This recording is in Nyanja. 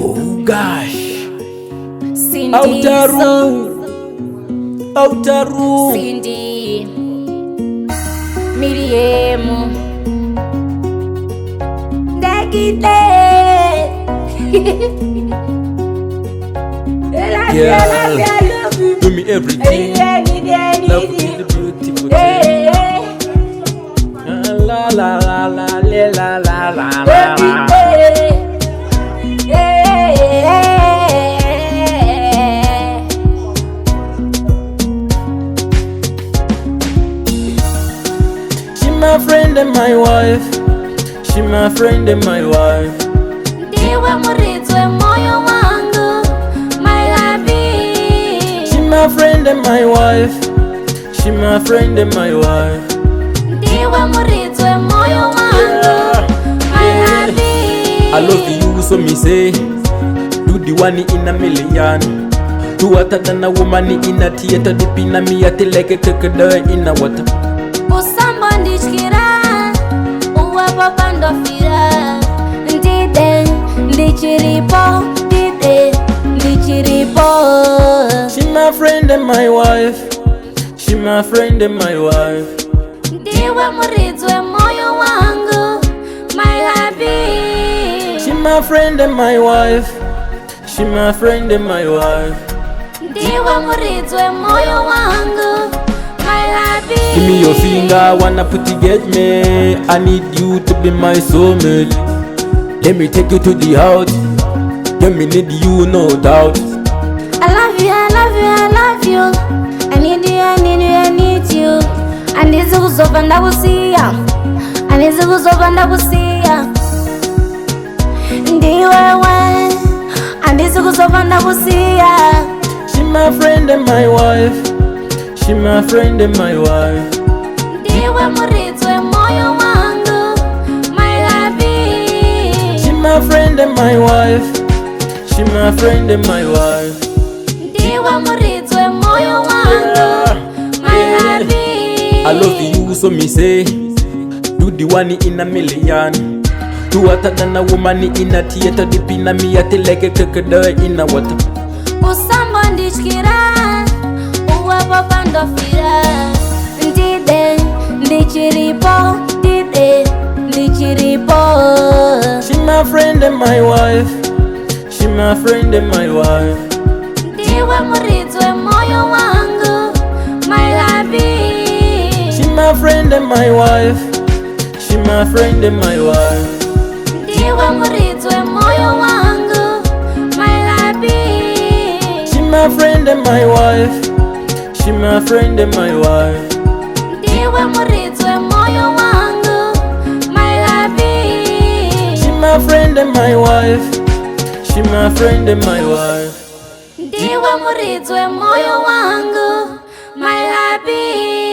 Oh gosh. Cindy, Outer room. Cindy, Miriam, Dagite. I love you. Do me everything. Love me the beautiful thing. La la la la la la la la. She my friend and my wife. She my friend and my wife. Ndiwe muridwe moyo wangu, my happy. She my friend and my wife. She my friend and my wife. Ndiwe muridwe moyo wangu, my happy. I love you so me say. Do the one in a million. Do hotter than a woman in a theater. Dip in a me at like a crocodile in a water. Usamba ndishkira, uwe papa ndofira. Ndide, ndichiripo, ndide, ndichiripo. She my friend and my wife. She my friend and my wife. Ndiwe muridwe moyo wangu, my happy. She my friend and my wife. She my friend and my wife. Ndiwe muridwe moyo wangu, my happy. Give me your finger, wanna put it get me. I need you to be my soulmate. Let me take you to the house. Yeah, me need you, no doubt. I love you, I love you, I love you. I need you, I need you, I need you. And this is over ndakusiya. And this is over ndakusiya. Ndiwe we. And this is over ndakusiya. She my friend and my wife. She my friend and my wife. Ndiwe muridwe moyo wangu, my happy. She my friend and my wife. She my friend and my wife. Ndiwe muridwe moyo wangu, my happy. I love you so me say. Do the one in a million. Do hotter than a woman in a theater. Dip in a me at like a crocodile in a water. Usamba ndishkira, uwe papa ndofira. Ndide, ndichiripo, ndide, ndichiripo. She my friend and my wife. She my friend and my wife. Ndiwe muridwe moyo wangu, my happy. She my friend and my wife. She my friend and my wife. Ndiwe muridwe moyo wangu, my happy. She my friend and my wife. She my friend and my wife. Ndiwe muridwe moyo wangu, my happy. She my friend and my wife. She my friend and my wife. Ndiwe muridwe moyo wangu, my happy.